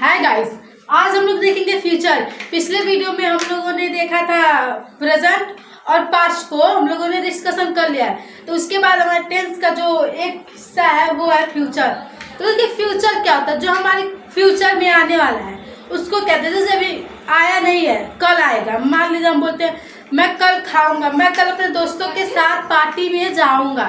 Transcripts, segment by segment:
Hi guys, आज हम लोग देखेंगे फ्यूचर। पिछले वीडियो में हम लोगों ने देखा था प्रेजेंट और पास्ट को हम लोगों ने डिस्कशन कर लिया है। तो उसके बाद हमारे टेंस का जो एक हिस्सा है वो है फ्यूचर। तो देखिए फ्यूचर क्या होता है, जो हमारे फ्यूचर में आने वाला है उसको कहते हैं। जैसे अभी आया नहीं है, कल आएगा। मान लीजिए हम बोलते हैं मैं कल खाऊंगा, मैं कल अपने दोस्तों के साथ पार्टी में जाऊंगा,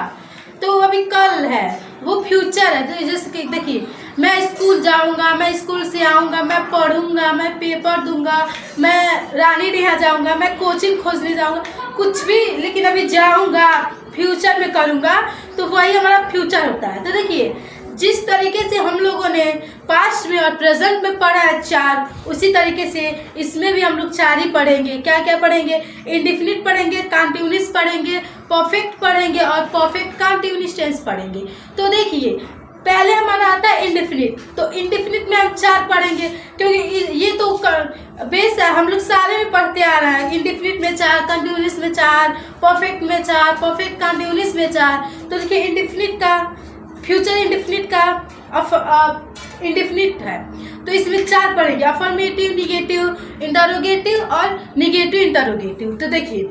तो अभी कल है, वो फ्यूचर है। तो जैसे कि देखिए मैं स्कूल जाऊंगा, मैं स्कूल से आऊंगा, मैं पढ़ूंगा, मैं पेपर दूंगा, मैं रानी डीहा जाऊंगा, मैं कोचिंग खोजने जाऊंगा, कुछ भी, लेकिन अभी जाऊंगा, फ्यूचर में करूंगा, तो वही हमारा फ्यूचर होता है। तो देखिए जिस तरीके से हम लोगों ने पास्ट में और प्रेजेंट में पढ़ा है चार, उसी तरीके से इसमें भी हम लोग चार ही पढ़ेंगे। क्या क्या पढ़ेंगे? इंडेफिनिट पढ़ेंगे, कंटीन्यूअस पढ़ेंगे, परफेक्ट पढ़ेंगे और परफेक्ट कंटीन्यूअस टेंस पढ़ेंगे। तो देखिए पहले हमारा आता है इंडेफिनिट। तो इंडेफिनिट में हम चार पढ़ेंगे, क्योंकि ये तो बेस है, हम लोग सारे में पढ़ते आ रहे हैं। इंडेफिनिट में चार, कंटीन्यूअस में चार, परफेक्ट में चार, परफेक्ट कंटीन्यूअस में चार। तो देखिए इंडेफिनिट का फ्यूचर इंडेफिनिट का इंडेफिनिट है, तो इसमें चार पढ़ेंगे, अफर्मेटिव, निगेटिव, इंटरोगेटिव और निगेटिव इंटरोगेटिव। तो देखिए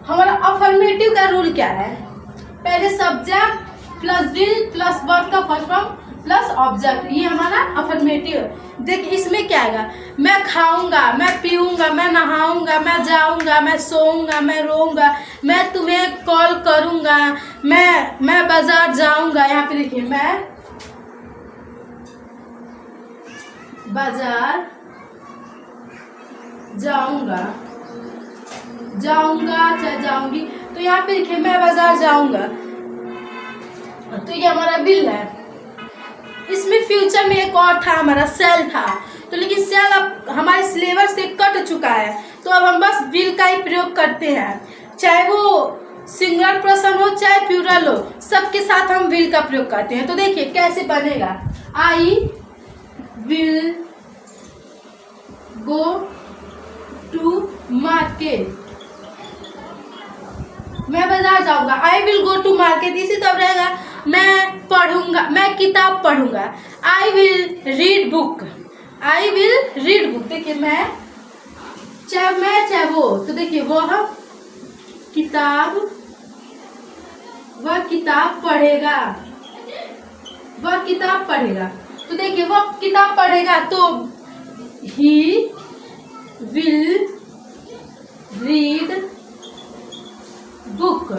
हमारा अफर्मेटिव का रूल क्या है? पहले subject plus will plus verb का फर्स्ट फॉर्म प्लस ऑब्जेक्ट, ये हमारा अफर्मेटिव। देखिए इसमें क्या आएगा? मैं खाऊंगा, मैं पीऊंगा, मैं नहाऊंगा, मैं जाऊंगा, मैं सोऊंगा, मैं रोऊंगा, मैं तुम्हें कॉल करूंगा, मैं बाजार जाऊंगा। यहाँ पे देखिए मैं बाजार जाऊंगा, चाहे जाऊंगी। तो यहाँ पे देखिए मैं बाजार जाऊंगा, तो ये हमारा विल है। इसमें फ्यूचर में एक और था, हमारा सेल था, तो लेकिन सेल अब हमारे सिलेबस से कट चुका है, तो अब हम बस विल का ही प्रयोग करते हैं। चाहे वो सिंगुलर पर्सन हो चाहे प्लूरल हो, सबके साथ हम विल का प्रयोग करते हैं। तो देखिए कैसे बनेगा? I will go to market, मैं बाजार जाऊंगा। I will go to market, इसी तरह रहेगा मैं पढ़ूंगा, मैं किताब पढ़ूंगा। I will read book, I will read book. देखिए मैं चाहे वो, तो देखिए वह किताब पढ़ेगा, वह किताब पढ़ेगा। तो देखिए वह किताब पढ़ेगा, तो he will read book,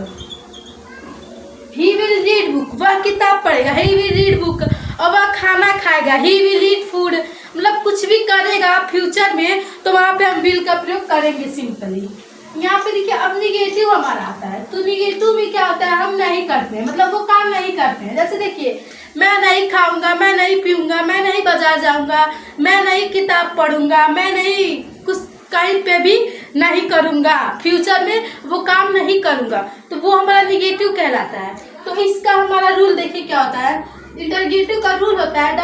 he will read book, वह किताब पढ़ेगा, ही विल रीड बुक। और वह खाना खाएगा, ही विल ईट फूड। मतलब कुछ भी करेगा फ्यूचर में, तो वहाँ पे हम विल का प्रयोग करेंगे सिंपली। यहाँ पे देखिए अब निगेटिव हमारा आता है, तो निगेटिव में क्या होता है? हम नहीं करते हैं, मतलब वो काम नहीं करते हैं। जैसे देखिए मैं नहीं खाऊंगा, मैं नहीं पीऊंगा, मैं नहीं बाजार जाऊंगा, मैं नहीं किताब पढ़ूंगा, मैं नहीं कुछ कहीं पे भी नहीं करूंगा, फ्यूचर में वो काम नहीं करूंगा, तो वो हमारा निगेटिव कहलाता है। तो इसका हमारा रूल देखिए क्या होता है? इंटरगेटिव का रूल होता है,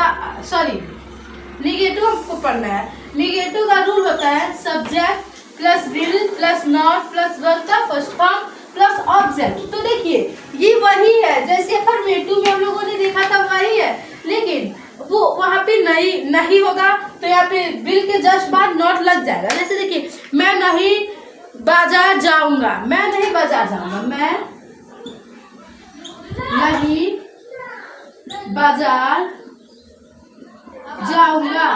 निगेटिव हमको पढ़ना है। निगेटिव का रूल होता है subject plus will plus not plus verb का फर्स्ट फॉर्म प्लस ऑब्जेक्ट। तो देखिए ये वही है जैसे अफर्मेटिव में हम लोगों ने देखा था, वही है, लेकिन वो वहाँ पे नहीं होगा, तो यहाँ पे विल के जस्ट बाद नॉट लग जाएगा। जैसे देखिए मैं नहीं बाजार जाऊंगा, मैं नहीं बाजार जाऊंगा, मैं नहीं बाजार जाऊंगा,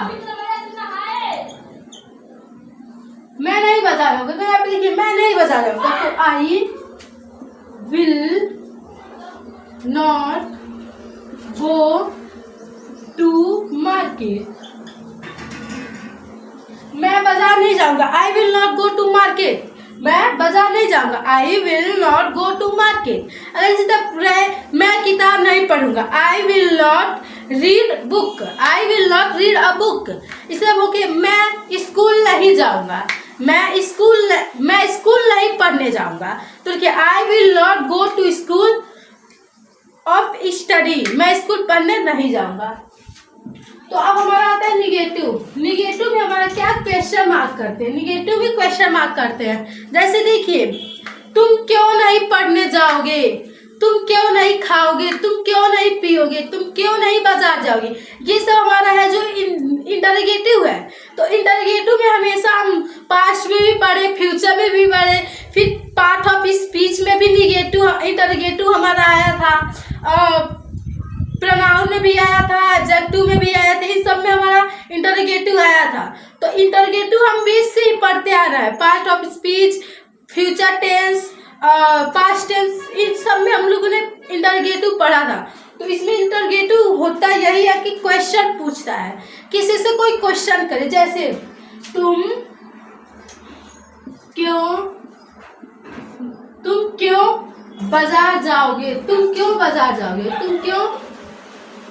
मैं नहीं बाजार जाऊंगा। तो यहाँ पे देखिए मैं नहीं बाजार जाऊंगा, तो I will not go to market, मैं बाजार नहीं जाऊंगा। I will not go to market, मैं बाजार नहीं जाऊंगा। I will not go to market. अगर इसी तरह मैं किताब नहीं पढ़ूंगा, I will not read book, I will not read a book. इसलिए ओके मैं स्कूल नहीं जाऊंगा, मैं स्कूल नहीं पढ़ने जाऊंगा। तो देखिए I will not go to school of study, मैं स्कूल पढ़ने नहीं जाऊंगा। तो अब हमारा आता है निगेटिव। निगेटिव में हमारा क्या? क्वेश्चन मार्क करते हैं, निगेटिव भी क्वेश्चन मार्क करते हैं। जैसे देखिए तुम क्यों नहीं पढ़ने जाओगे, तुम क्यों नहीं खाओगे, तुम क्यों नहीं पियोगे, तुम क्यों नहीं बाजार जाओगे, ये सब हमारा है जो इंटरोगेटिव है, तो इंटरोगेटिव में हमेशा हम पास्ट में भी पढ़े, फ्यूचर में भी पढ़े, फिर पार्ट ऑफ स्पीच में भी निगेटिव इंटरोगेटिव हमारा आया था, प्रोनाउन में भी आया था, एडजेक्टिव में भी आया था, इन सब में हमारा इंटरोगेटिव आया था। तो इंटरोगेटिव हम बीच से ही पढ़ते आ रहे हैं, part of speech, future tense, past tense, इन सब में हम लोगों ने इंटरोगेटिव पढ़ा था। तो इसमें इंटरोगेटिव होता यही है कि क्वेश्चन पूछता है, किसी से कोई क्वेश्चन करे, जैसे तुम क्यों बाजार जाओगे, तुम क्यों बाजार जाओगे, तुम क्यों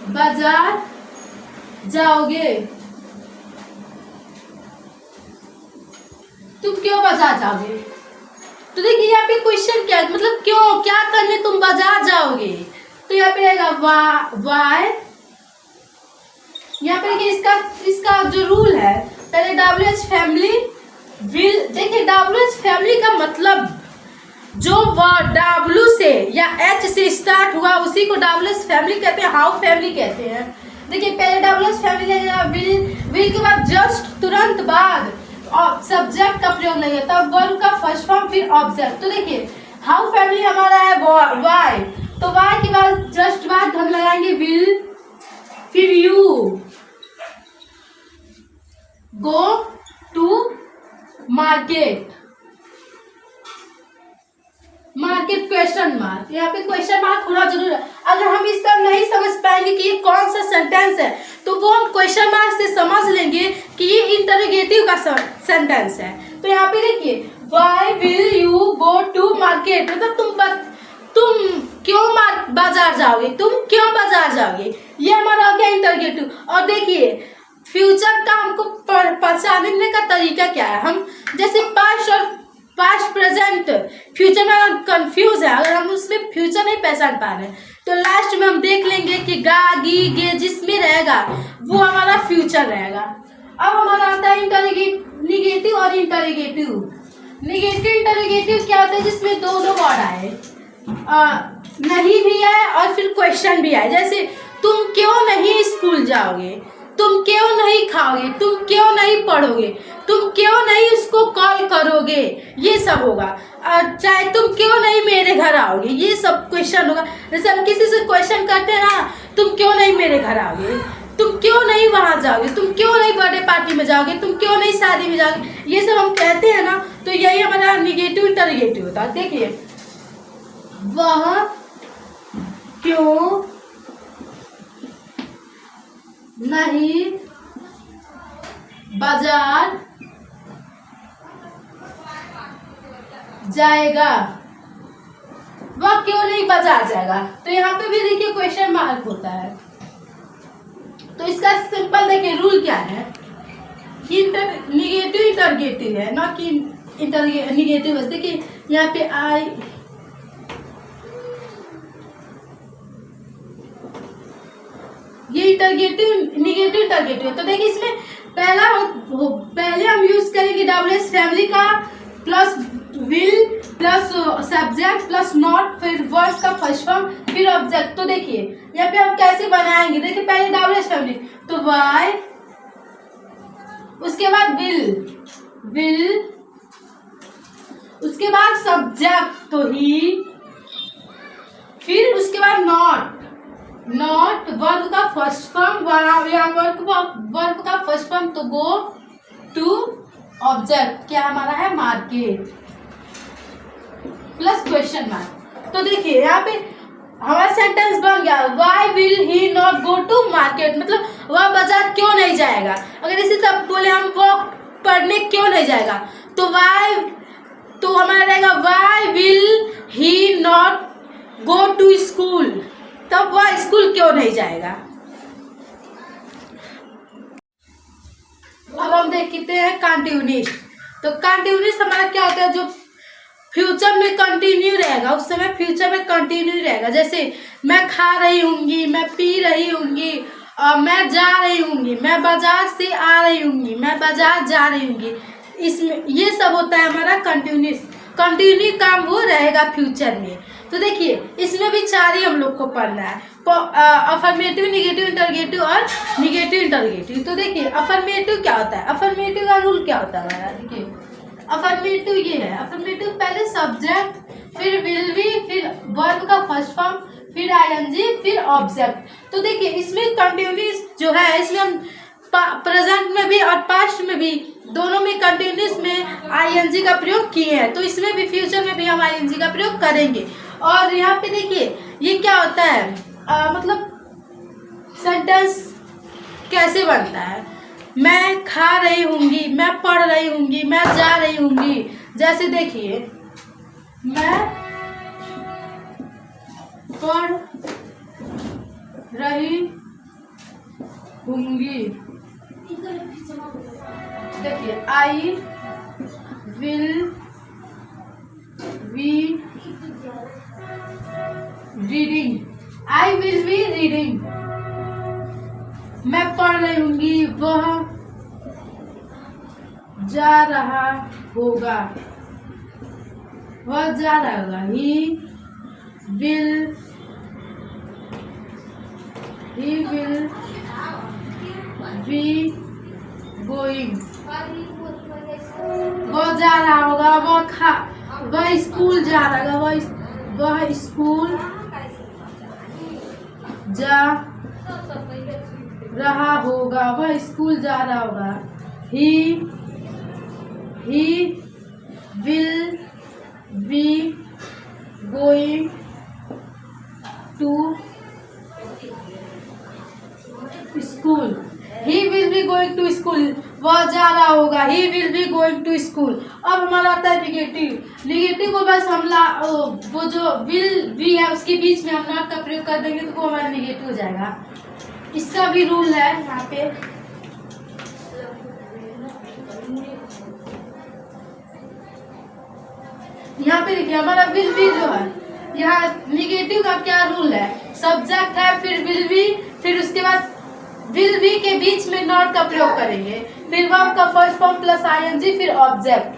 बाजार जाओगे, तुम क्यों बाजार जाओगे। तो देखिए यहाँ पे क्वेश्चन क्या है, मतलब क्यों, क्या करने तुम बाजार जाओगे। तो यहाँ पे रहेगा वाई। यहाँ पे देखिए इसका जो रूल है, पहले WH फैमिली विल, देखिए WH फैमिली का मतलब जो W से या H से स्टार्ट हुआ उसी को WH फैमिली कहते हैं, हाउ फैमिली कहते हैं। देखिए पहले WH फैमिली विल के बाद जस्ट तुरंत बाद सब्जेक्ट का प्रयोग नहीं है, तब वर्ब का फर्स्ट फॉर्म फिर ऑब्जेक्ट। तो देखिए हाउ फैमिली हमारा है वाई, तो वाई के बाद जस्ट बाद हम लगाएंगे विल, फिर you go to market, question mark. यहाँ पे क्वेश्चन मार्क होना जरूर है। अगर हम इस पर नहीं समझ पाएंगे कि ये कौन सा सेंटेंस है, तो वो हम क्वेश्चन मार्क से समझ लेंगे कि ये इंटरोगेटिव का सेंटेंस है। तो यहाँ पे देखिए why will you go to market, मतलब तुम क्यों बाजार जाओगे, तुम क्यों बाजार जाओगे, ये हमारा हो गया इंटरोगेटिव। और देखिए फ्यूचर का हमको पहचानने का तरीका क्या है, हम जैसे पास्ट प्रेजेंट फ्यूचर में हम कंफ्यूज है, अगर हम उसमें फ्यूचर नहीं पहचान पा रहे तो लास्ट में हम देख लेंगे कि गा गी गे जिसमें रहेगा वो हमारा फ्यूचर रहेगा। अब हमारा आता है निगेटिव और इंटरोगेटिव। निगेटिव इंटरोगेटिव क्या होता है, जिसमें दोनों वर्ड आए, नहीं भी आए और फिर क्वेश्चन भी आए, जैसे तुम क्यों नहीं स्कूल जाओगे, तुम क्यों नहीं खाओगे, तुम क्यों नहीं पढ़ोगे, तुम क्यों नहीं उसको कॉल करोगे, ये सब होगा। चाहे तुम क्यों नहीं मेरे घर आओगे, ये सब क्वेश्चन होगा। जैसे हम किसी से क्वेश्चन करते हैं ना, तुम क्यों नहीं मेरे घर आओगे, तुम क्यों नहीं वहाँ जाओगे, तुम क्यों नहीं बर्थडे पार्टी में जाओगे, तुम क्यों नहीं शादी में जाओगे, ये सब हम कहते हैं ना, तो यही हमारा निगेटिव इंटरोगेटिव होता है। देखिए वह क्यों नहीं बाजार जाएगा, वह क्यों नहीं बाजार जाएगा, तो यहाँ पे भी देखिए क्वेश्चन मार्क होता है। तो इसका सिंपल देखिए रूल क्या है, निगेटिव इंटरोगेटिव है ना कि निगेटिव। देखिए यहाँ पे ये इंटरोगेटिव निगेटिव इंटरोगेटिव। तो देखिए इसमें पहले हम यूज करेंगे WH फैमिली का plus will plus subject plus not, फिर वर्ब का फर्स्ट फॉर्म फिर ऑब्जेक्ट। तो देखिए यहाँ पे हम कैसे बनाएंगे, देखिए पहले WH फैमिली तो वाई, उसके बाद विल, उसके बाद सब्जेक्ट तो ही, फिर उसके बाद नॉट वर्ब का फर्स्ट फॉर्म, वर्ब का फर्स्ट फॉर्म तो गो टू ऑब्जेक्ट क्या हमारा है मार्केट प्लस क्वेश्चन मार्क। तो देखिए यहाँ पे हमारा सेंटेंस बन गया, why will he not go to market, मतलब वह बाजार क्यों नहीं जाएगा। अगर इसी तरह बोले हम वो पढ़ने क्यों नहीं जाएगा, तो हमारा रहेगा why will he not go to school, तब वह स्कूल क्यों नहीं जाएगा। अब हम देखते हैं कंटिन्यूस। तो कंटिन्यूस हमारा क्या होता है, जो फ्यूचर में कंटिन्यू रहेगा, उस समय फ्यूचर में कंटिन्यू रहेगा। जैसे मैं खा रही हूँगी, मैं पी रही हूँगी, मैं जा रही हूँगी, मैं बाजार से आ रही हूँगी, मैं बाजार जा रही हूँगी, इसमें ये सब होता है हमारा कंटिन्यू काम वो रहेगा फ्यूचर में। तो देखिए इसमें भी 4 ही हम लोग को पढ़ना है, अफर्मेटिव, निगेटिव इंटरोगेटिव और निगेटिव इंटरोगेटिव। तो देखिए अफर्मेटिव क्या होता है, अफर्मेटिव का रूल क्या होता है। देखिए अफर्मेटिव ये है, अफर्मेटिव पहले सब्जेक्ट, फिर विल बी, फिर वर्ब का फर्स्ट फॉर्म, फिर आईएनजी, फिर ऑब्जेक्ट। तो देखिए इसमें कंटिन्यूस जो है, इसमें हम प्रेजेंट में भी और पास्ट में भी दोनों में कंटिन्यूस में आईएनजी का प्रयोग किए हैं, तो इसमें भी फ्यूचर में भी हम आईएनजी का प्रयोग करेंगे। और यहाँ पे देखिए ये क्या होता है, मतलब सेंटेंस कैसे बनता है, मैं खा रही हूँगी, मैं पढ़ रही हूँगी, मैं जा रही हूँगी। जैसे देखिए मैं पढ़ रही हूँगी, देखिए I will be reading, I will be reading. मैं पढ़ रही हूँगी, वह जा रहा होगा, वह जा रहा होगा, ही विल बी गोइंग, वह जा रहा होगा, वह स्कूल जा रहा होगा, वह स्कूल जा रहा होगा, वह स्कूल जा रहा होगा, he will be going to school, he will be going to school, वह जा रहा होगा, he will be going to school. अब हमारा आता है निगेटिव, निगेटिव को बस हम वो जो विल बी है उसके बीच में हम नॉट का प्रयोग कर देंगे तो वो हमारा निगेटिव हो जाएगा। इसका भी रूल है यहाँ पे, यहाँ पे देखिए हमारा विल बी जो है, यहाँ निगेटिव का क्या रूल है, सब्जेक्ट है, फिर विल बी, फिर उसके बाद विल बी के बीच में नॉट का प्रयोग करेंगे, फिर वर्ब का फर्स्ट फॉर्म प्लस आईएनजी, फिर ऑब्जेक्ट।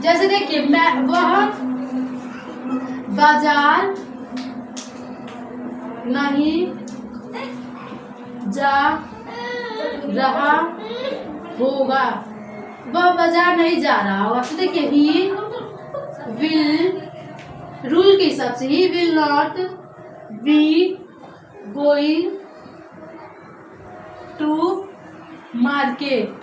जैसे देखिए वह बाजार नहीं जा रहा होगा, वह बाजार नहीं जा रहा होगा। तो देखिए ही विल, रूल के हिसाब से he will not be going to market,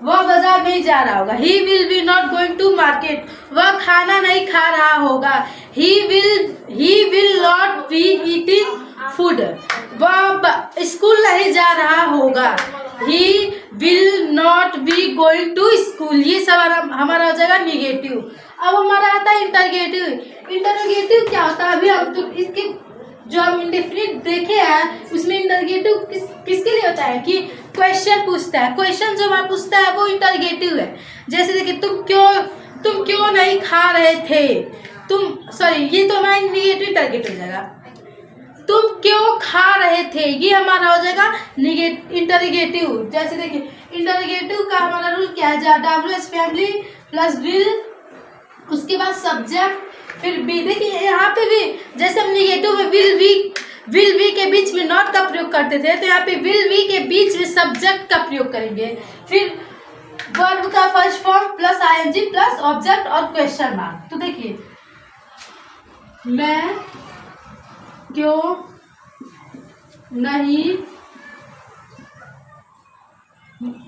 वह बाजार नहीं जा रहा होगा, he will be not going to market, वह खाना नहीं खा रहा होगा, he will not be eating food, वह स्कूल नहीं जा रहा होगा, he will not be going to school. ये सब हमारा हो जाएगा निगेटिव। अब हमारा आता है इंटरोगेटिव। इंटरोगेटिव क्या होता है, अभी हम तो इसके जो हम इंडेफिनिट देखे हैं उसमें इंटरोगेटिव किसके लिए होता है कि क्वेश्चन पूछता है, क्वेश्चन जो हमारा पूछता है वो इंटरोगेटिव है। जैसे देखिए तुम क्यों नहीं खा रहे थे, ये तो हमारा निगेटिव इंटरोगेटिव हो जाएगा। तुम क्यों खा रहे थे, ये हमारा हो जाएगा इंटरोगेटिव। जैसे देखिए इंटरोगेटिव का हमारा रूल क्या है, WH फैमिली प्लस विल, उसके बाद सब्जेक्ट, फिर बी। देखिए यहाँ पे भी जैसे हम निगेटिव में विल बी के बीच में नॉट का प्रयोग करते थे, तो यहाँ पे विल बी के बीच में सब्जेक्ट का प्रयोग करेंगे, फिर वर्ब का first form plus ING plus object और क्वेश्चन मार्क। तो देखिए मैं क्यों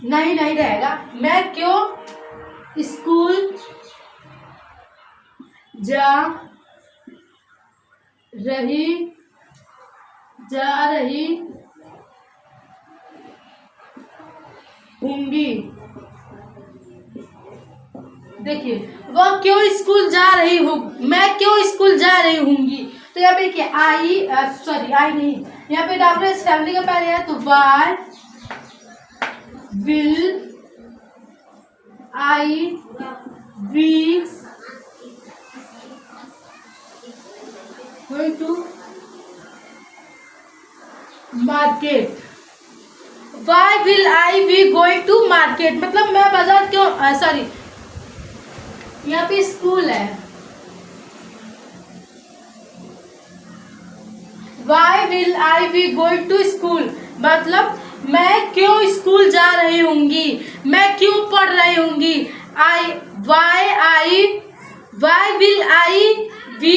नहीं रहेगा, मैं क्यों स्कूल जा रही होंगी। देखिए वह क्यों स्कूल जा रही हूँ, मैं क्यों स्कूल जा रही होंगी। तो यहाँ पे देखिए आई नहीं, यहाँ पे WH फैमिली का पहले है, तो why will I be going to market, why will I be going to market, मतलब मैं बाजार क्यों यहाँ पे स्कूल है। Why will I be going to school? मतलब मैं क्यों स्कूल जा रही होंगी, मैं क्यों पढ़ रही होंगी। Why will I be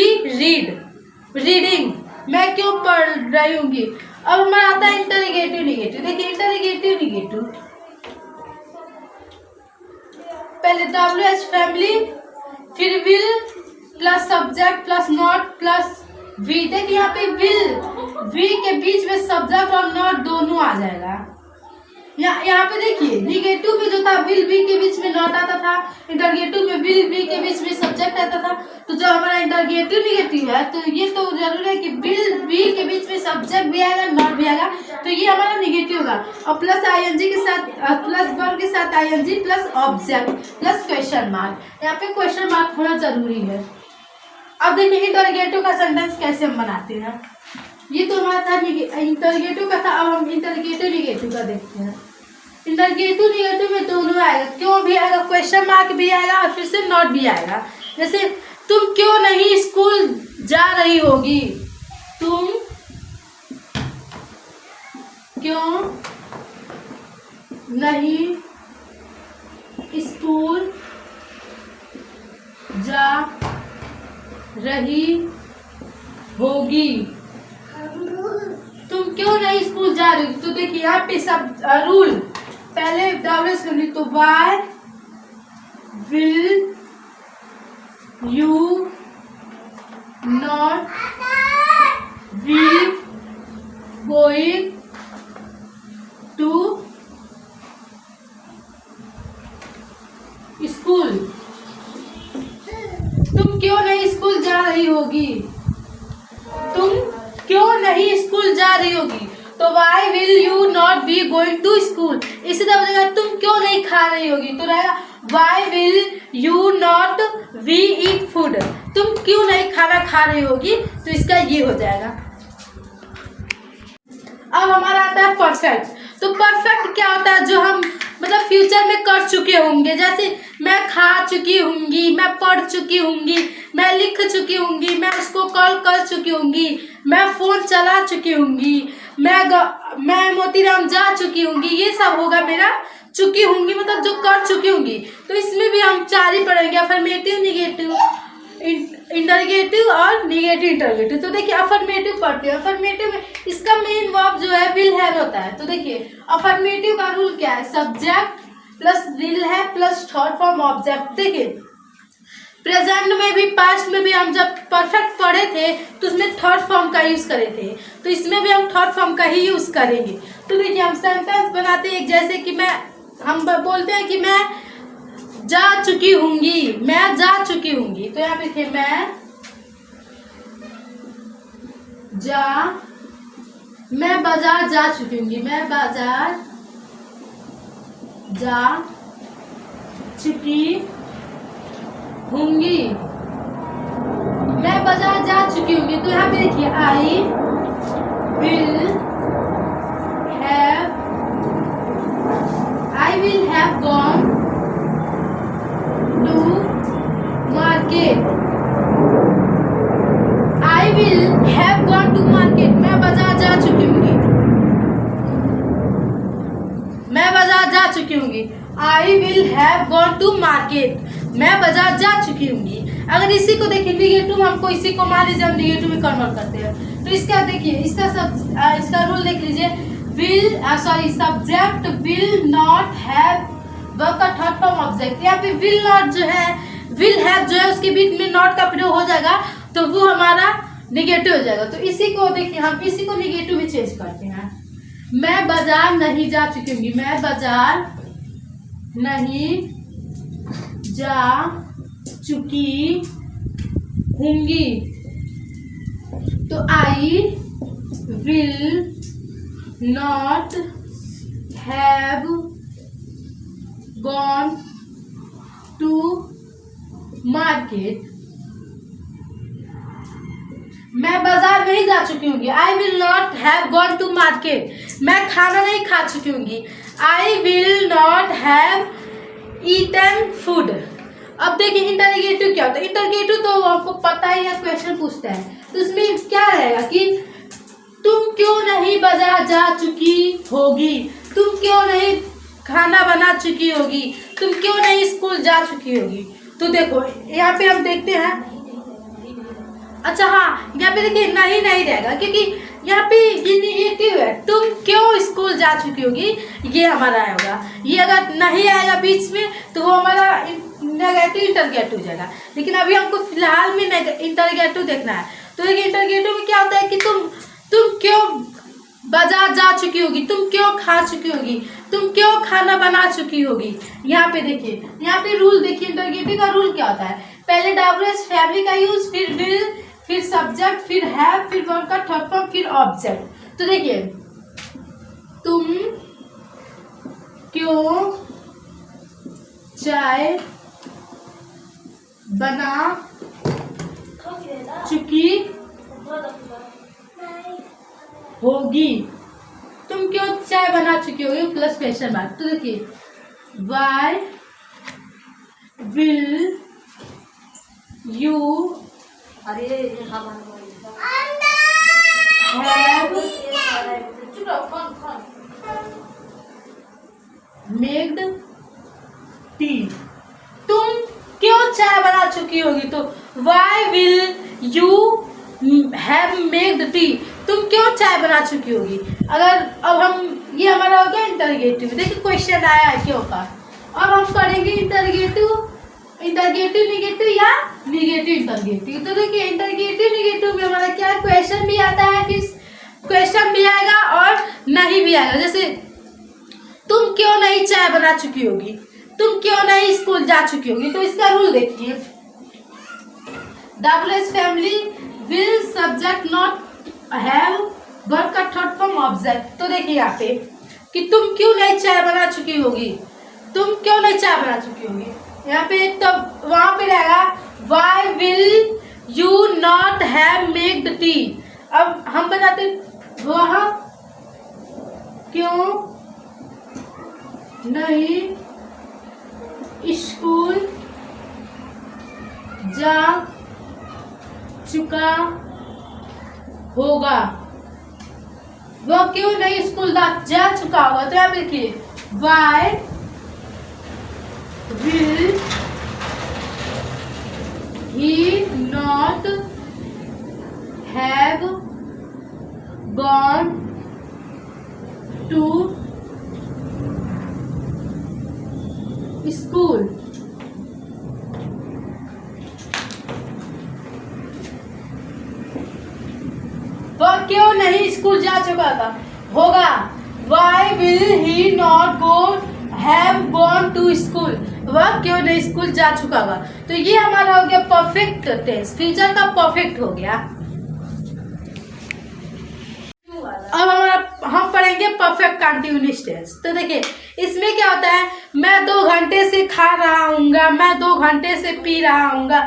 reading? मैं क्यों पढ़ रही होंगी। अब हमारा आता है इंटरोगेटिव निगेटिव। देखिए इंटरोगेटिव निगेटिव, पहले WH फैमिली, फिर will plus subject plus not plus V. देखिए यहाँ पे विल वी के बीच में सब्जेक्ट और नॉट दोनों आ जाएगा। यहाँ पे देखिए निगेटिव में जो था विल वी के बीच में नॉट आता था, इंटरगेटिव में विल वी के बीच में सब्जेक्ट आता था। तो जो हमारा इंटरगेटिव निगेटिव है तो ये तो जरूर है कि विल वी के बीच में सब्जेक्ट भी आएगा नॉट भी आएगा, तो ये हमारा निगेटिव होगा। और प्लस आईएनजी के साथ प्लस वर्ब के साथ ING plus object plus question mark. यहाँ पे क्वेश्चन मार्क होना जरूरी है। अब देखिए इंटरगेटिव का सेंटेंस कैसे हम बनाते हैं। ये तो हमारा था इंटरगेटिव का था, अब हम इंटरगेटिव निगेटिव का देखते हैं। इंटरगेटिव निगेटिव में दोनों आएगा, क्यों भी आएगा, क्वेश्चन मार्क भी आएगा और फिर से नॉट भी आएगा। जैसे तुम क्यों नहीं स्कूल जा रही होगी, तुम क्यों नहीं स्कूल जा रही होगी, तुम क्यों नहीं स्कूल जा रही हो। तो देखिए यहाँ पे सब रूल पहले WH करनी, तो why will you not be going to school, तुम क्यों नहीं स्कूल जा रही होगी, तुम क्यों नहीं स्कूल जा रही होगी। तो why will you not be going to school। इसी तरह रहेगा तुम क्यों नहीं खा रही होगी, तो रहेगा why will you not be eat food। तुम क्यों नहीं खाना खा रही होगी, तो इसका ये हो जाएगा। अब हमारा आता है परफेक्ट। तो परफेक्ट क्या होता है, जो हम मतलब फ्यूचर में कर चुके होंगे। जैसे मैं खा चुकी होंगी, मैं पढ़ चुकी होंगी, मैं लिख चुकी होंगी, मैं उसको कॉल कर चुकी होंगी, मैं फ़ोन चला चुकी होंगी, मैं मोतीराम जा चुकी होंगी। ये सब होगा मेरा चुकी होंगी, मतलब जो कर चुकी होंगी। तो इसमें भी हम चार ही पढ़ेंगे, अफर्मेटिव, निगेटिव, इंटरगेटिव और निगेटिव इंटरगेटिव। तो देखिए अफर्मेटिव पढ़ते हैं। अफर्मेटिव में इसका मेन वर्ब जो है विल हैव होता है। तो देखिए अफर्मेटिव का रूल क्या है, सब्जेक्ट प्लस विल है प्लस थर्ड फॉर्म ऑब्जेक्ट। देखिए प्रेजेंट में भी पास्ट में भी हम जब परफेक्ट पढ़े थे तो उसमें थर्ड फॉर्म का यूज करे थे, तो इसमें भी हम थर्ड फॉर्म का ही यूज करेंगे। तो देखिए हम सेंटेंस बनाते हैं, जैसे कि हम बोलते हैं कि मैं जा चुकी होंगी, मैं जा चुकी होंगी। तो यहाँ पे देखिए मैं बाजार जा चुकी होंगी, मैं बाजार जा चुकी होंगी, मैं बाजार जा चुकी होंगी। तो यहाँ पे देखिए I will have gone to market, I will have gone to market. मैं बाजार जा चुकी होंगी, मैं बाजार जा चुकी होंगी। I will have gone to market, मैं बाजार जा चुकी होंगी। अगर इसी को देखिए निगेटिव, हमको इसी को मान लीजिए हम निगेटिव में कन्वर्ट करते हैं। तो इसका देखिए इसका रूल देख लीजिए, subject will not have verb का थर्ड फॉर्म ऑब्जेक्ट। यहाँ पे विल नॉट जो है, विल हैव जो है उसके बीच में नॉट का प्रयोग हो जाएगा, तो वो हमारा निगेटिव हो जाएगा। तो इसी को देखिए हम इसी को निगेटिव में चेंज करते हैं। मैं बाजार नहीं जा चुकी होंगी, मैं बाजार नहीं जा चुकी होंगी। तो I will not have gone to market, मैं बाजार नहीं जा चुकी होंगी। I will not have gone to market, मैं खाना नहीं खा चुकी होंगी। I will not have eaten food, अब देखिए इंटरोगेटिव क्या होता है। इंटरोगेटिव तो आपको पता ही है, क्वेश्चन पूछता है, तो उसमें क्या रहेगा कि तुम क्यों नहीं बाजार जा चुकी होगी, तुम क्यों नहीं खाना बना चुकी होगी, तुम क्यों नहीं स्कूल जा चुकी होगी। तो देखो यहाँ पे हम देखते हैं, अच्छा हाँ यहाँ पे देखिए नहीं रहेगा, क्योंकि यहाँ पे निगेटिव है, तुम क्यों स्कूल जा चुकी होगी, ये हमारा आएगा। ये अगर नहीं आएगा बीच में तो वो हमारा नेगेटिव इंटरगेटिव हो जाएगा। लेकिन अभी हमको फिलहाल में इंटरगेटिव देखना है। तो देखिए इंटरगेटिव में क्या होता है कि तुम क्यों बाजार जा चुकी होगी, तुम क्यों खा चुकी होगी, तुम क्यों खाना बना चुकी होगी। यहाँ पे देखिए, यहाँ पे रूल देखिए, इंटरगेटिव का रूल क्या होता है। पहले डब्ल्यूएच फैमिली का यूज, फिर विल, फिर सब्जेक्ट, फिर हैव, फिर वर्ब का थर्ड फॉर्म, फिर ऑब्जेक्ट। तो देखिए तुम क्यों चाय बना चुकी होगी, तुम क्यों चाय बना चुकी होगी प्लस क्वेश्चन मार्क। तो देखिए why will you have made tea, तुम क्यों चाय बना चुकी होगी। तो why will you have made tea, तुम क्यों चाय बना चुकी होगी। अगर अब हम ये हमारा हो गया इंटरगेटिव। देखिए क्वेश्चन आया है क्यों का। अब हम पढ़ेंगे इंटरगेटिव निगेटिव या निगेटिव इंटरगेटिव। तो देखिए इंटरगेटिव निगेटिव में हमारा क्या क्वेश्चन भी आता है, फिर क्वेश्चन भी आएगा और नहीं भी आएगा। जैसे तुम क्यों नहीं चाय बना चुकी होगी, तुम क्यों नहीं स्कूल जा चुकी होगी। तो इसका रूल देखिए, WH family, will, subject, not, have, verb का थर्ड फॉर्म, ऑब्जेक्ट। तो देखिए यहाँ पे कि तुम क्यों नहीं चाय बना चुकी होगी, तुम क्यों नहीं चाय बना चुकी होगी। यहाँ पे तो वहां पे रहेगा why will you not have made tea. अब हम बनाते वह क्यों नहीं स्कूल जा चुका होगा, वह क्यों नहीं स्कूल जा चुका होगा। तो यहाँ पे देखिए why will he not have gone to school. वह क्यों नहीं स्कूल जा चुका था होगा, why will he not go have gone to school, वह क्यों नहीं स्कूल जा चुका होगा। तो ये हमारा हो गया परफेक्ट टेंस, फ्यूचर का परफेक्ट हो गया। अब हम पढ़ेंगे परफेक्ट कंटिन्यूअस टेंस। तो देखिए इसमें क्या होता है, मैं 2 घंटे से खा रहा हूँगा, मैं 2 घंटे से पी रहा हूँगा।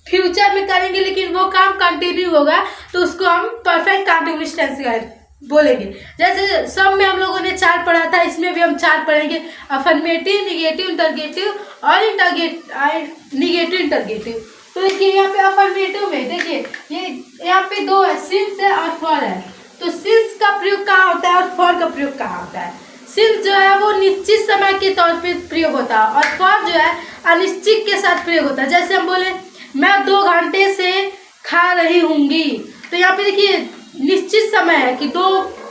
फ्यूचर में करेंगे लेकिन वो काम कंटिन्यू होगा, तो उसको हम परफेक्ट कंटिन्यूअस टेंस बोलेंगे। जैसे सब में हम लोगों ने 4 पढ़ा था, इसमें भी हम 4 पढ़ेंगे, अफर्मेटिव, निगेटिव इंटरगेटिव और निगेटिव इंटरगेटिव। तो देखिए यहाँ पे अफर्मेटिव में देखिए ये यहाँ पे 2 है, सिंस है और फॉर है। तो सिंस का प्रयोग कहाँ होता है और फॉर का प्रयोग कहाँ होता है। सिंस जो है वो निश्चित समय के तौर पे प्रयोग होता है और फॉर जो है अनिश्चित के साथ प्रयोग होता है। जैसे हम बोले मैं 2 घंटे से खा रही हूँगी, तो यहाँ पे देखिए निश्चित समय है कि 2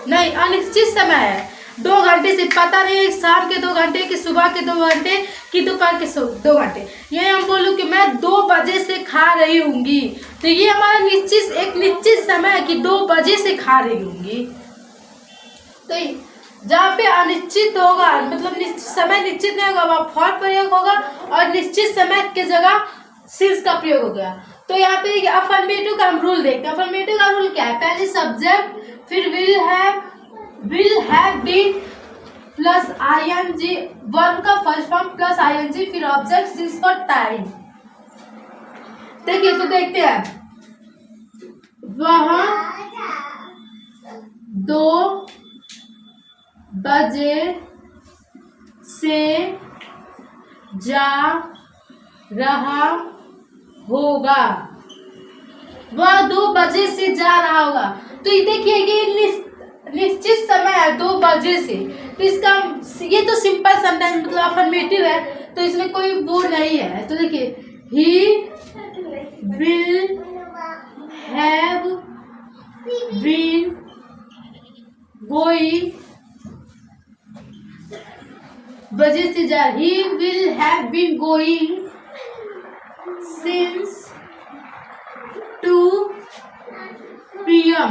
नहीं अनिश्चित समय है। 2 घंटे से पता नहीं शाम के 2 घंटे कि सुबह के 2 घंटे कि दोपहर के 2 घंटे। ये हम बोलूँ कि मैं 2 बजे से खा रही हूँगी, तो ये हमारा एक निश्चित समय है कि 2 बजे से खा रही हूँगी। तो जहाँ पे अनिश्चित होगा मतलब समय निश्चित नहीं होगा वहाँ फॉर प्रयोग होगा और निश्चित समय के जगह सिंस का प्रयोग हो गया। तो यहाँ पे अफर्मेटिव का हम रूल देखते हैं। अफर्मेटिव का रूल क्या है, पहले सब्जेक्ट, फिर will have been plus ING, verb का फर्स्ट फॉर्म प्लस आईएनजी, फिर ऑब्जेक्ट सिंस फॉर टाइम। देखिए तो देखते हैं, वह 2 बजे से जा रहा होगा, वह 2 बजे से जा रहा होगा। तो ये देखिए ये निश्चित समय है 2 बजे से, तो इसका ये तो सिंपल सेंटेंस मतलब अफर्मेटिव है, तो इसमें कोई वो नहीं है। तो देखिए he will have been going, बजे से जा, he will have been going since 2 PM,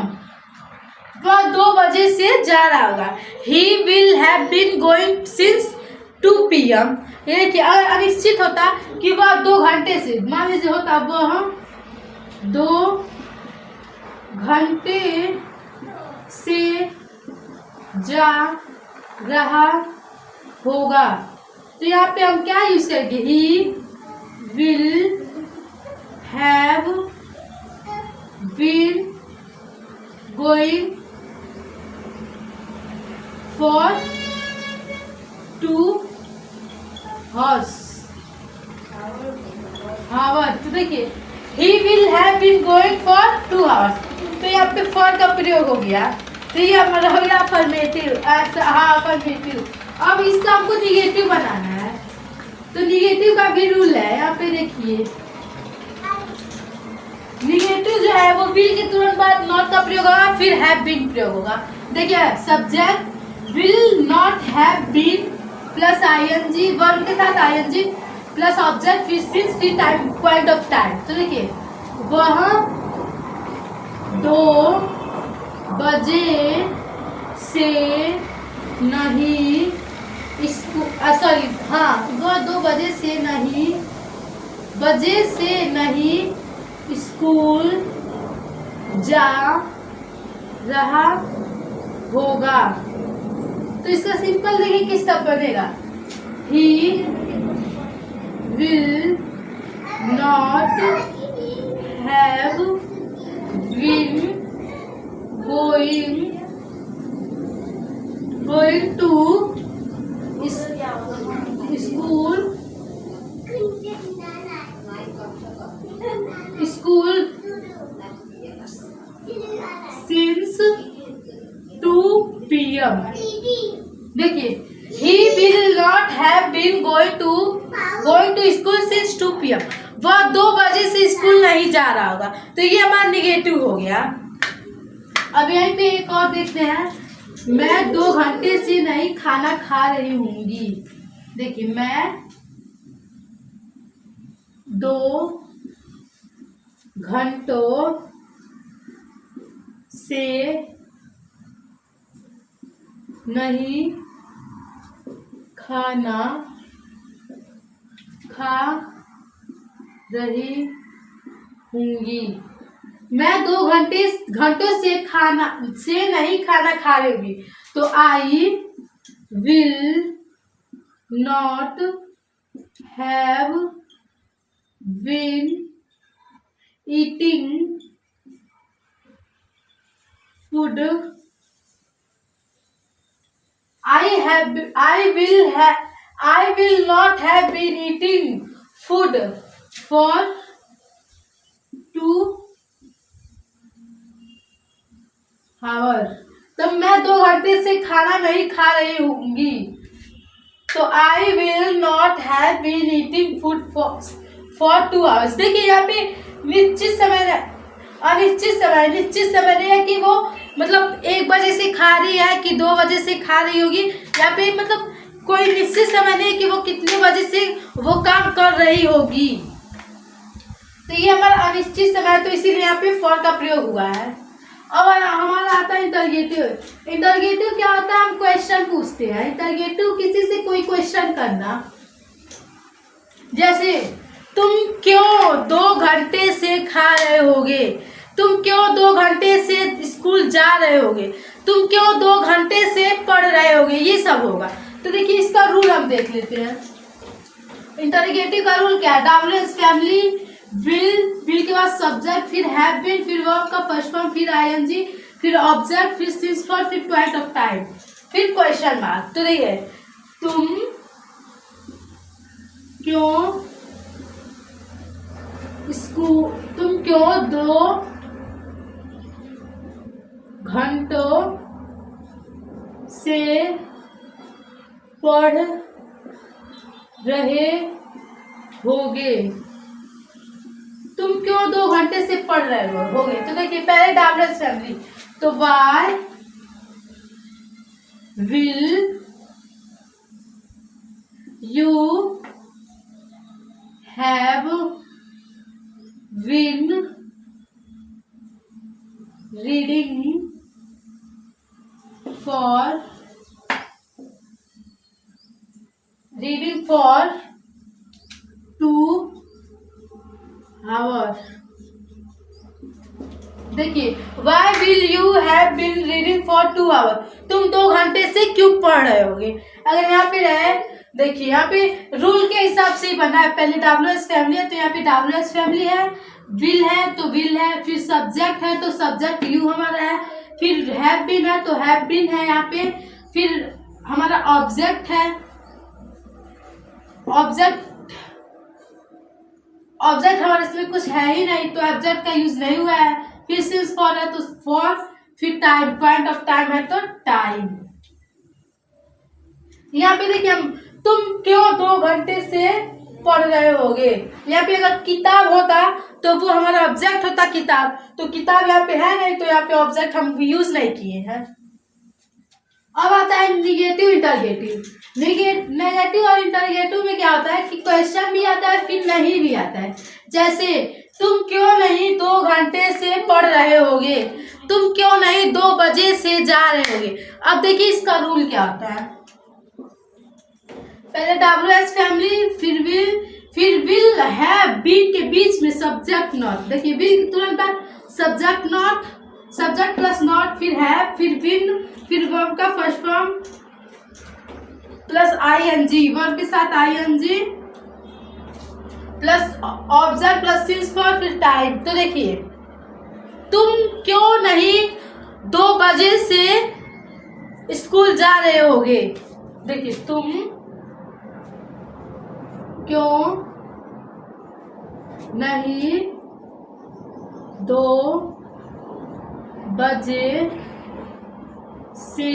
वह 2 बजे से जा रहा होगा। He will have been going since 2 PM, ये कि अगर अनिश्चित होता कि वह 2 घंटे से, मान लीजिए होता वह 2 घंटे से जा रहा होगा, तो यहाँ पे हम क्या यूज करेंगे, he will have been going for 2 hours. तो देखिए he will have been going for 2 hours, तो यहाँ पे फॉर का प्रयोग हो गया, तो ये हमारा हो गया अफर्मेटिव। हाँ अफर्मेटिव। अब इसका हमको निगेटिव बनाना है, तो निगेटिव का भी रूल है। यहाँ पे देखिए निगेटिव जो है वो विल के तुरंत बाद नॉट का प्रयोग होगा, फिर हैव बीन प्रयोग होगा। देखिए subject will not have been plus ING, वर्ब के साथ ING प्लस ऑब्जेक्ट फिर सिंस फिर टाइम पॉइंट ऑफ टाइम। तो देखिए वह 2 बजे से नहीं सॉरी हाँ वह 2 बजे से नहीं स्कूल जा रहा होगा। तो इसका सिंपल देखिए किस तरह बनेगा, he will not have been going to school since 2 PM। देखिए he will not have been going to school since 2 PM, वह 2 बजे से स्कूल नहीं जा रहा होगा, तो ये हमारा निगेटिव हो गया। अब यहीं पे एक और देखते हैं, मैं 2 घंटे से नहीं खाना खा रही हूँगी। देखिए मैं 2 घंटों से नहीं खाना खा रही हूँगी। मैं 2 घंटों से नहीं खाना खा रही हूँगी, तो I will not have been eating food, I will not have been eating food for 2 hours। तो मैं 2 घंटे से खाना नहीं खा रही हूँगी, तो I will not have been eating food for 2 hours। देखिए यहाँ पे निश्चित समय निश्चित समय नहीं है कि वो मतलब 1 बजे से खा रही है कि 2 बजे से खा रही होगी, यहाँ पे मतलब कोई निश्चित समय नहीं कि वो कितने बजे से वो काम कर रही होगी, तो ये हमारा अनिश्चित समय, तो इसीलिए यहाँ पे फॉर का प्रयोग हुआ है। अब हमारा आता है इंटरगेटिव। इंटरगेटिव क्या होता है, हम क्वेश्चन पूछते हैं। इंटरगेटिव किसी से कोई क्वेश्चन करना, जैसे तुम क्यों 2 घंटे से खा रहे होगे, तुम क्यों 2 घंटे से स्कूल जा रहे होगे, तुम क्यों 2 घंटे से पढ़ रहे होगे, ये सब होगा। तो देखिए इसका रूल हम देख लेते हैं। इंटरगेटिव का रूल क्या है, WH फैमिली, विल के बाद सब्जेक्ट, फिर हैव बीन, फिर वर्ब का फर्स्ट फॉर्म, फिर ING, फिर ऑब्जेक्ट, फिर सिंस फॉर, फिर पॉइंट ऑफ टाइम, फिर क्वेश्चन मार्क। तो देखिए तुम क्यों स्कूल तुम क्यों 2 घंटों से पढ़ रहे होगे। तुम क्यों 2 घंटे से पढ़ रहे होगे। तो देखिए पहले डब्ल्यूएस फैमिली, तो why will you have been reading for 2 hour. देखिए why will you have been reading for 2 hour, तुम 2 घंटे से क्यों पढ़ रहे होगे। अगर यहाँ पे रहे, देखिए यहाँ पे रूल के हिसाब से ही बना है। पहले डब्ल्यूएस फैमिली है तो यहाँ पे डब्ल्यूएस फैमिली है, विल है तो विल है, फिर सब्जेक्ट है तो सब्जेक्ट यू हमारा है, फिर हैव बीन है तो हैव बीन है यहाँ पे, फिर हमारा ऑब्जेक्ट है, ऑब्जेक्ट हमारे इसमें कुछ है ही नहीं तो ऑब्जेक्ट का यूज नहीं हुआ है, फिर सिंस फॉर है तो फॉर, फिर टाइम, पॉइंट ऑफ टाइम है तो टाइम। यहाँ पे देखिए हम तुम क्यों 2 घंटे से पढ़ रहे होगे। यहाँ पे अगर किताब होता तो वो हमारा ऑब्जेक्ट होता किताब, तो किताब यहाँ पे है नहीं तो यहाँ पे ऑब्जेक्ट हम यूज नहीं किए हैं। अब आता है निगेटिव इंटरगेटिव। नेगेटिव और इंटरगेटिव में क्या होता है कि क्वेश्चन भी आता है फिर नहीं भी आता है। जैसे तुम क्यों नहीं 2 घंटे से पढ़ रहे होगे, तुम क्यों नहीं 2 बजे से जा रहे होगे। अब देखिए इसका रूल क्या होता है। पहले डब्ल्यूएस फैमिली, फिर विल हैव बीन के बीच में सब्जेक्ट नॉट। देखिए विल तुरंत बाद subject not, subject plus not, फिर हैव, फिर बीन, फिर वर्ब का first form plus ING, verb के साथ ING plus object plus since for, फिर टाइम। तो देखिए तुम क्यों नहीं 2 बजे से स्कूल जा रहे होगे। देखिए तुम क्यों नहीं 2 बजे से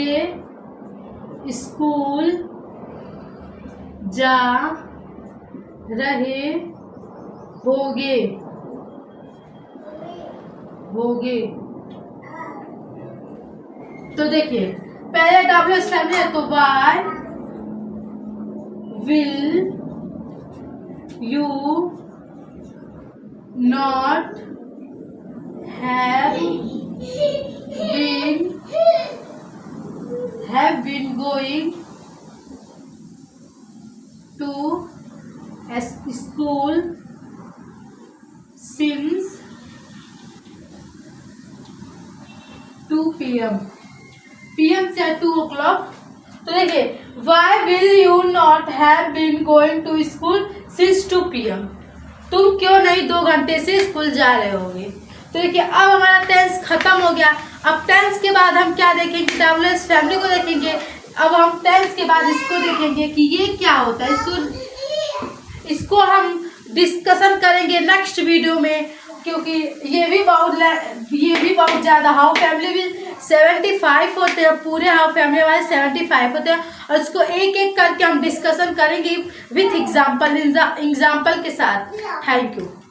स्कूल जा रहे होगे। तो देखिए पहले डब्ल्यूएस फैमिली है तो why will you not have been going to school since 2 PM से 2 o'clock। तो देखिए why will you not have been going to school since 2 PM, तुम क्यों नहीं 2 घंटे से स्कूल जा रहे होगे। तो देखिए अब हमारा टेंस खत्म हो गया। अब टेंस के बाद हम क्या देखेंगे, डब्ल्यूएस फैमिली को देखेंगे। अब हम टेंस के बाद इसको देखेंगे कि ये क्या होता है। इसको हम डिस्कशन करेंगे नेक्स्ट वीडियो में, क्योंकि ये भी बहुत ज़्यादा हाउ फैमिली भी 75 होते हैं, पूरे हाउ फैमिली वाले 75 होते हैं और इसको एक एक करके हम डिस्कशन करेंगे विथ एग्जाम्पल के साथ। Thank you.